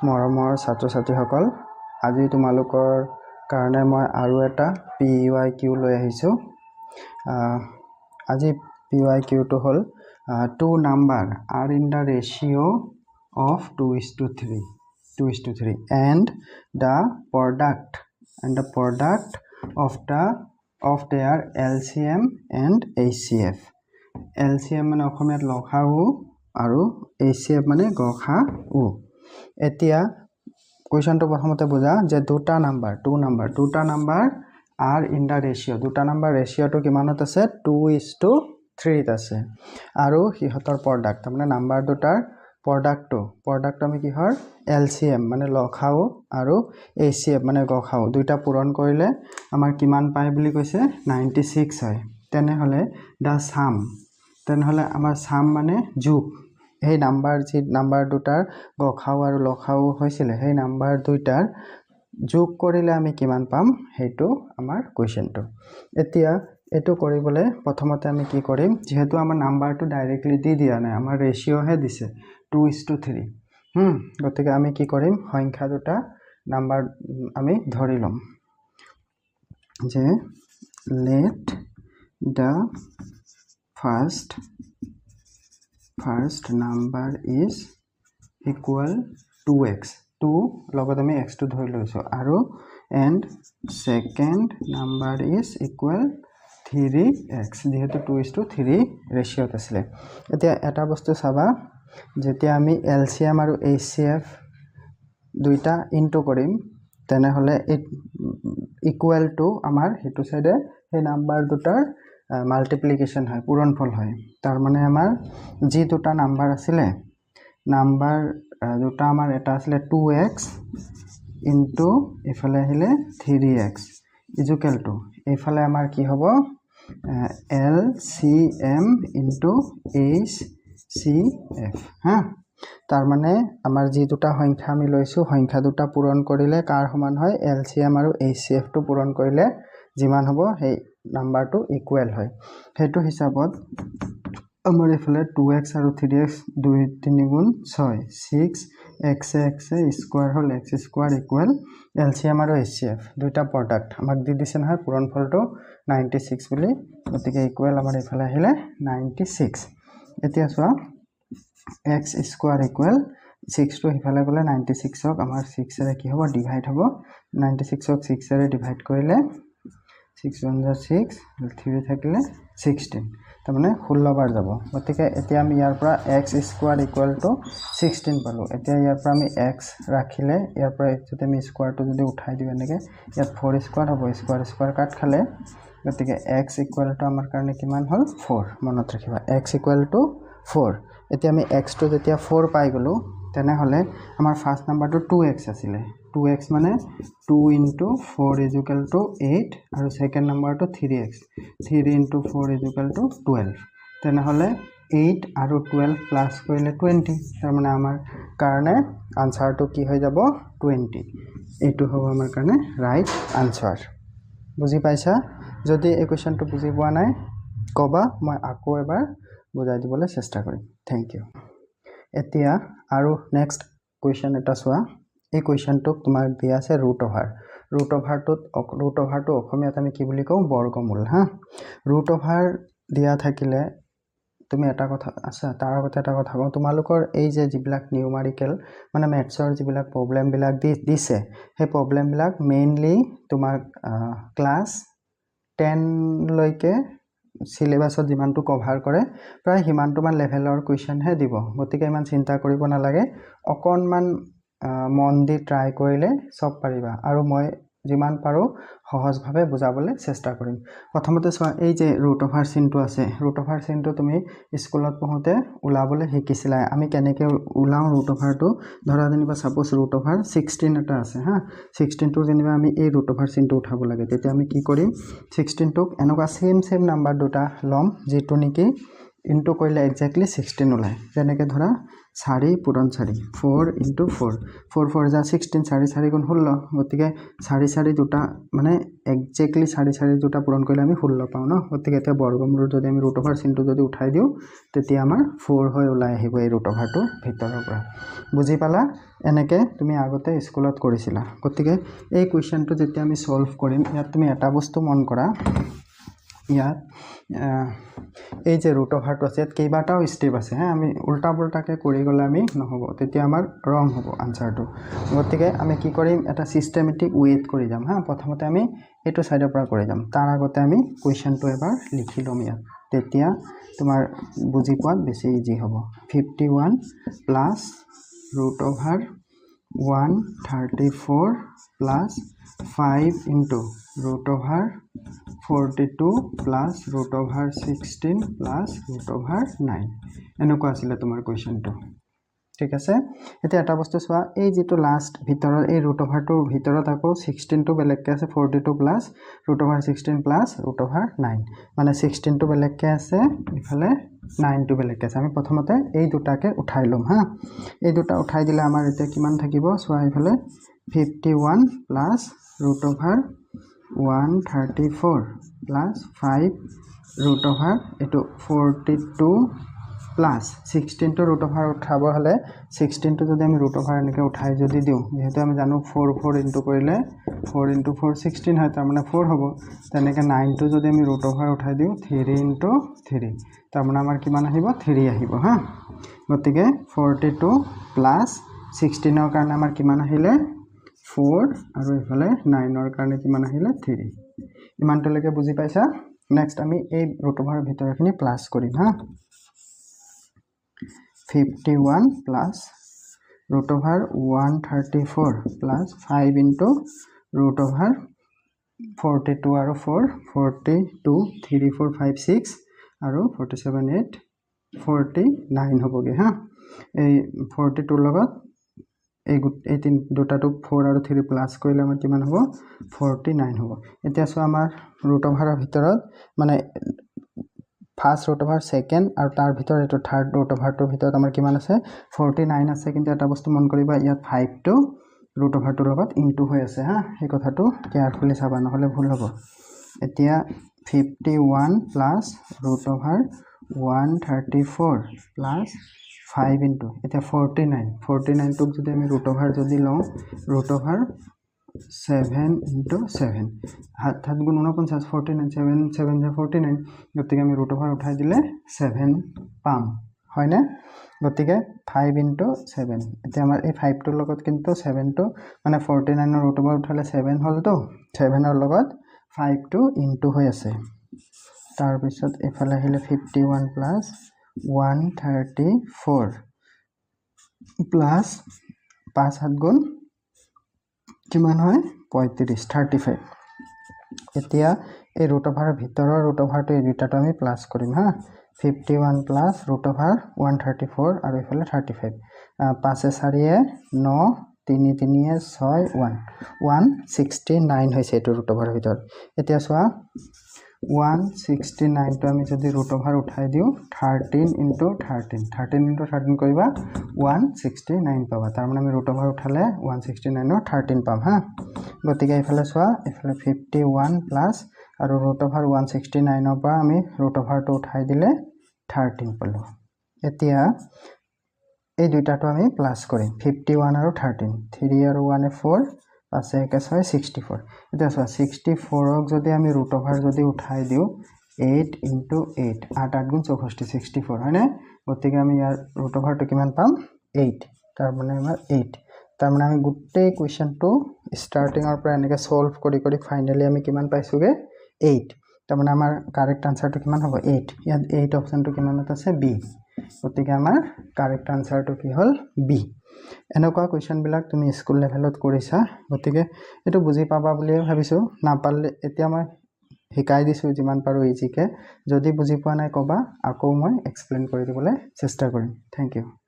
মৰমৰ ছাত্ৰ-ছাত্ৰীসকল, আজি তোমালোকৰ কাৰণে মই আৰু এটা PYQ লৈ আহিছোঁ। আজি PYQ টো হ'ল 2 number are in the ratio of 2:3 and the product of their LCM and HCF. LCM মানে অসমীয়াত লসাগু আৰু HCF মানে গসাগু। এতিয়া কোৱেশ্চনটো প্ৰথমতে বুজা যে দুটা number are in the ratio, দুটা নাম্বাৰ ৰেশিওটো কিমানত আছে 2:3 আছে আৰু হিহঁতৰ প্ৰডাক্ট মানে নাম্বাৰ দুটাৰ প্ৰডাক্টটো আমি কিহৰ LCM মানে লসাগু আৰু HCF মানে গসাগু দুইটা পূৰণ কৰিলে আমাৰ কিমান পায় বুলি কৈছে 96 হয়। তেনেহলে আমাৰ সাম মানে যোগ এই নাম্বাৰ দুটাৰ গসাগু আৰু লসাগু হৈছিল সেই নাম্বাৰ দুটাৰ যোগ কৰিলে আমি কিমান পাম হেতু আমাৰ কোৱেশ্চনটো। এতিয়া এটো কৰিবলৈ প্ৰথমতে আমি কি কৰিম যেহেতু আমাৰ নাম্বাৰটো ডাইৰেক্টলি দি দিয়া নাই আমাৰ ৰেশিও হে দিছে 2:3 গতিকে আমি কি কৰিম সংখ্যা দুটা নাম্বাৰ আমি ধৰি লম যে let the first number is equal 2x 2 লগত আমি x টো ধৰি লৈছো আৰু and second number is equal 3x যেহেতু 2:3 ৰেশিওত আছিল। এতিয়া এটা বস্তু চাবা যেতিয়া আমি LCM আৰু HCF দুইটা ইনটু কৰিম তেনেহলে ইকুৱেল টু আমাৰ হেতু সাইডে সেই নাম্বাৰ দুটাৰ মাল্টিপ্লিকেশন হয় পূৰণফল হয়। তাৰ মানে আমাৰ যি দুটা নাম্বাৰ আছিল নাম্বাৰ দুটা আমাৰ এটা আছিল 2x ইনটু এফালে আহিলে 3x ইকুৱেল টু এফালে আমাৰ কি হ'ব LCM ইনটু HCF তাৰ মানে আমাৰ যি দুটা সংখ্যা আমি লৈছো সংখ্যা দুটা পূৰণ কৰিলে কাৰ সমান হয় LCM আৰু HCF টো পূৰণ কৰিলে যিমান হ'ব সেই নাম্বাৰটো ইকুৱেল হয়। হেতু হিচাপত আমাৰ এফালে 2x আৰু 3x 2 3 গুণ 6 6x স্কয়াৰ হ'ল x স্কয়াৰ ইকুৱেল LCM আৰু HCF দুইটা প্ৰডাক্ট আমাক দি দিছে নহয় পূৰণফলটো 96 বুলি গতিকে ইকুৱেল আমাৰ এফালে আহিলে 96। এতিয়া চোৱা x স্কয়াৰ ইকুৱেল 6 টো হিফালে গলে 96 ক আমাৰ 6 ৰে কি হ'ব ডিভাইড হ'ব 96 ক 6 ৰে ডিভাইড কৰিলে 6 1 6 3 থাকিলে 16 তাৰ মানে 16 বাৰ যাব। গতিকে এতিয়া আমি ইয়াৰ পৰা x স্কয়াৰ ইকুৱেল টু 16 পালো। এতিয়া ইয়াৰ পৰা আমি x ৰাখিলে ইয়াৰ পৰা যদি আমি স্কয়াৰটো যদি উঠাই দিও এনেকে ইয়াত 4 স্কয়াৰ হ'ব স্কয়াৰ কাট খালে গতিকে x ইকুৱেল টু আমাৰ কাৰণে কিমান হ'ল 4 মনত ৰাখিবা x ইকুৱেল টু 4। এতিয়া আমি x টো যেতিয়া 4 পাই গলো তেনেহলে আমাৰ ফাৰ্স্ট নাম্বাৰটো 2x আছিল 2x মানে 2 into 4 is equal to 8 আৰু সেকেন্ড নাম্বাৰটো 3x 3 into 4 is equal to 12 তেনেহলে 8 আৰু 12 প্লাস কৰিলে 20 তাৰ মানে আমাৰ কাৰণে আনসাৰটো কি হৈ যাব 20 এইটো হ'ব আমাৰ কাৰণে ৰাইট আনসাৰ। বুজি পাইছা? যদি এই কোৱেশ্চনটো বুজি পোৱা নাই কবা মই আকৌ এবাৰ বুজাই দিবলৈ চেষ্টা কৰিম। Thank you. এতিয়া আৰু নেক্সট কোৱেশ্চন এটা চোৱা এই কোৱেশ্চনটো তোমাক দিয়া আছে ৰুট অভাৰটো অসমীয়াত আমি কি বুলি কওঁ বৰ্গমূল ৰুট অভাৰ দিয়া থাকিলে তুমি এটা কথা আছে তাৰ আগতে এটা কথা কওঁ তোমালোকৰ এই যে যিবিলাক নিউমাৰিকেল মানে মেথছৰ যিবিলাক প্ৰবলেম বিলাক দিছে সেই প্ৰবলেম বিলাক মেইনলি তোমাক ক্লাস 10 লৈকে সিলেবাসত যিমানটো কভাৰ কৰে প্ৰায় হিমানটো মান লেভেলৰ কোৱেশ্চন হে দিব। গতিকে ইমান চিন্তা কৰিব নালাগে অকনমান মন দি ট্ৰাই কৰিলে সব পাৰিবা আৰু মই যিমান পাৰো সহজভাৱে বুজাবলৈ চেষ্টা কৰিম। প্ৰথমতে চোৱা এই যে ৰুট অভাৰ চিনটো আছে ৰুট অভাৰ চিনটো তুমি স্কুলত পঢ়োতে উলাবলৈ শিকিছিলা আমি কেনেকৈ উলাও ৰুট অভাৰটো ধৰা যেনিবা সাপোজ ৰুট অভাৰ 16 এটা আছে 16 টো যেনিবা আমি এই ৰুট অভাৰ চিনটো উঠাব লাগে তেতিয়া আমি কি কৰিম 16 টোক এনেকুৱা সেম নাম্বাৰ দুটা লম যেটো নেকি ইনটু কৰিলে এক্স্যাক্টলি 16 ওলাই যেনেকৈ ধৰা 4 পূৰণ 4 4 into 4 4 4 যা 16 4 4 গুণ 16 গতিকে 4 4 দুটা মানে এক্স্যাক্টলি 4 4 দুটা পূৰণ কৰিলে আমি 16 পাওঁ ন গতিকে এটা বৰ্গমূল যদি আমি ৰুট ওভাৰ চিনটো যদি উঠাই দিও তেতিয়া আমাৰ 4 হৈ ওলাই আহিব এই ৰুট ওভাৰটো ভিতৰৰ পৰা বুজি পালা এনেকে তুমি আগতে স্কুলত কৰিছিলা গতিকে এই কোৱেশ্চনটো যেতিয়া আমি সলভ কৰিম ইয়াত তুমি এটা বস্তু মন কৰা ইয়াত এই যে ৰুট ওভাৰটো আছে ইয়াত কেইবাটাও স্টেপ আছে হ্যাঁ আমি উল্টা পুল্টাকে কৰি গলে আমি নহব তেতিয়া আমাৰ ৰং হ'ব আনসাৰটো গতিকে আমি কি কৰিম এটা সিস্টেমেটিক ওয়েত কৰি যাম হ্যাঁ প্ৰথমতে আমি এটো সাইডৰ পৰা কৰি যাম তাৰ আগতে আমি কোৱেশ্চনটো এবাৰ লিখি লম ইয়াত তেতিয়া তোমাৰ বুজি পোৱাত বেছি ইজি হ'ব 51 plus root over 134 plus 5 into root over 42 plus root over 16 plus root over 9 এনেকুৱা আছিল তোমাৰ কোৱেশ্চনটো ঠিক আছে এতিয়া এটা বস্তু চোৱা এই যেটো লাষ্ট ভিতৰৰ এই ৰুট ওভাৰটো ভিতৰত আকৌ 16 টো বেলেগকে আছে 42 plus root over 16 plus root over 9 মানে 16 টো বেলেগকে আছে ইফালে 9 টো বেলেগকে আছে আমি প্ৰথমতে এই দুটাকে উঠাই লম হা এই দুটা উঠাই দিলে আমাৰ এতিয়া কিমান থাকিব চোৱা ইফালে 51 plus root over 134 plus 5 root over eto 42 plus 16 to root over উঠাব হলে 16 to যদি আমি root over এনেকে উঠাই যদি দিও যেহেতু আমি জানো 4 4 ইনটু কৰিলে 4 into 4 16 হয় তাৰ মানে 4 হ'ব তেনেকে 9 to যদি আমি root over উঠাই দিও 3 into 3 তাৰ মানে আমাৰ কিমান আহিব 3 আহিব হা গতিকে 42 plus 16 ৰ কাৰণে আমাৰ কিমান আহিলে 4 আৰু ইফালে 9 ৰ কাৰণে কিমান আহিলে 3 ইমানটোলৈকে বুজি পাইছা নেক্সট আমি এই ৰুট ওভাৰৰ ভিতৰখিনি প্লাস কৰিম হা 51 plus root over 134 plus 5 into root over 42 আৰু 4 42 3 4 5 6 আৰু 47 8 49 হ'বগে হা এই 42 লগত এই তিন দুটাটো 4 আৰু 3 প্লাস কৰিলে আমাৰ কিমান হ'ব 49 হ'ব এতিয়া সো আমাৰ ৰুট ওভাৰৰ ভিতৰত মানে ফাৰ্স্ট ৰুট ওভাৰ সেকেন্ড আৰু তাৰ ভিতৰত এটো থাৰ্ড ৰুট ওভাৰটোৰ ভিতৰত আমাৰ কিমান আছে 49 আছে কিন্তু এটা বস্তু মন কৰিবা ইয়াত 5 টো ৰুট ওভাৰটোৰ লগত ইনটু হৈ আছে হা এই কথাটো কেয়াৰফুলি চাবা নহলে ভুল হ'ব এতিয়া 51 plus root over 134 plus 5 into এটা 49 টুক যদি আমি root over যদি লওঁ root over 7 into 7 হাত গুণ 49 49 7 7 যে 49 গতিকে আমি root over উঠাই দিলে 7 পাম হয় না গতিকে 5 into 7 এতিয়া আমাৰ এই 5 টোৰ লগত কিন্তু 7 টো মানে 49 ৰ root over উঠালে 7 হল তো 7 ৰ লগত 5 টো ইনটু হৈ আছে তাৰ পিছত এফালে আহিলে 51 plus 134 plus 5 7 গুণ কিমান হয় 35 35 এতিয়া এই ৰুট ওভাৰৰ ভিতৰৰ ৰুট ওভাৰটো এই দুটাটো আমি প্লাস কৰিম হা 51 plus root over 134 আৰু ইফালে 35 5 4 9 3 3 6 169 হৈছে এটো ৰুট ওভাৰৰ ভিতৰত এতিয়া চোৱা 169 টো আমি যদি ৰুট ওভাৰ উঠাই দিও 13 into 13 13 into 13 কৰিবা 169 পাবা তাৰ মানে আমি ৰুট ওভাৰ উঠালে 169 ৰ 13 পাম হা গতিকে ইফালে চোৱা ইফালে 51 প্লাস আৰু ৰুট ওভাৰ 169 ৰ পৰা আমি ৰুট ওভাৰটো উঠাই দিলে 13 পালো এতিয়া এই দুটাটো আমি প্লাস কৰিম 51 আৰু 13 3 আৰু 1 4 আছে 1 6 64 এতিয়া চোৱা 64 ক যদি আমি ৰুট ওভাৰ যদি উঠাই দিও 8 into 8 8 8 গুণ 64 64 হয় না গতিকে আমি ইয়াৰ ৰুট ওভাৰটো কিমান পাম 8 তাৰ মানে আমাৰ 8 তাৰ মানে আমি গোটেই কোৱেশ্চনটো স্টাৰ্টিং ৰ পৰা এনেকে সলভ কৰি কৰি ফাইনালি আমি কিমান পাইছোগে 8 তাৰ মানে আমাৰ কাৰেক্ট আনসাৰটো কিমান হ'ব 8 ইয়াত 8 অপচনটো কিমানত আছে বি গতিকে আমাৰ কাৰেক্ট আনসাৰটো কি হ'ল বি এনেকুৱা কোৱেশ্চন বিলাক তুমি স্কুল লেভেলত কৰিছা গতিকে এটো বুজি পাবা বুলি ভাবিছো নাপালে এতিয়া মই শিকাই দিছো যিমান পাৰো ইজিকে যদি বুজি পোৱা নাই কবা আকৌ মই এক্সপ্লেইন কৰি দিবলৈ চেষ্টা কৰিম থ্যাংক ইউ